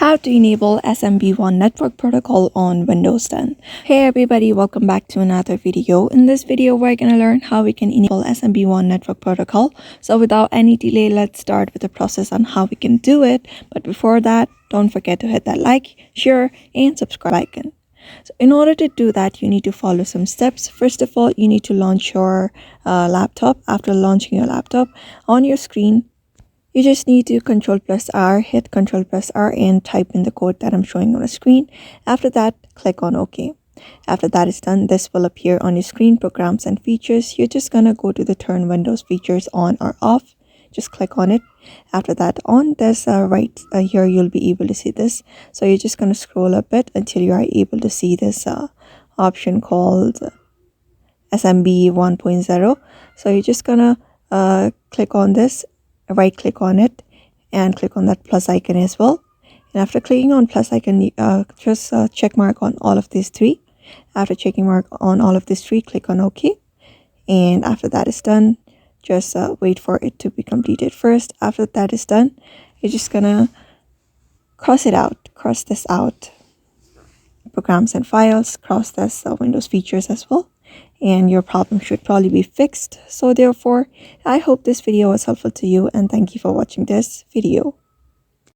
How to enable SMB1 network protocol on Windows 10. Hey everybody, welcome back to another video. In this video, we're going to learn how we can enable SMB1 network protocol. So without any delay, let's start with the process on how we can do it. But before that, don't forget to hit that like, share, and subscribe icon. So in order to do that, you need to follow some steps. First of all, you need to launch your laptop. After launching your laptop, on your screen, you just need to hit Ctrl plus R and type in the code that I'm showing on the screen. After that, click on OK. After that is done, this will appear on your screen, programs and features. You're just gonna go to the turn Windows features on or off. Just click on it. After that, on this right here, you'll be able to see this. So you're just gonna scroll a bit until you are able to see this option called SMB 1.0. So you're just gonna click on this. Right click on it and click on that plus icon as well. And after clicking on plus icon, just check mark on all of these three. After checking mark on all of these three, click on OK. And after that is done, just wait for it to be completed first. After that is done, you're just gonna cross this out, programs and files, cross this Windows features as well, and your problem should probably be fixed. So therefore, I hope this video was helpful to you, and thank you for watching this video.